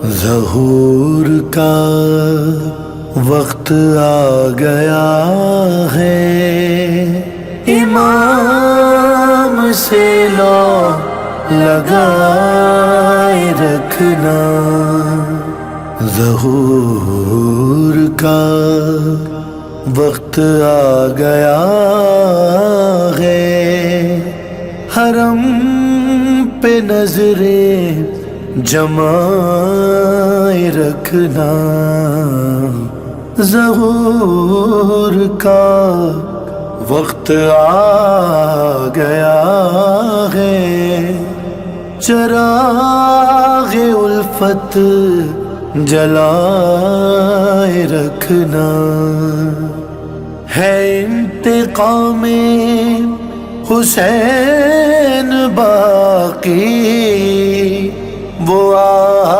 ظہور کا وقت آ گیا ہے، امام سے لو لگائے رکھنا۔ ظہور کا وقت آ گیا ہے، حرم پہ نظریں جمائے رکھنا۔ ظہور کا وقت آ گیا ہے، چراغ الفت جلائے رکھنا۔ ہے انتقام حسین باقی، وہ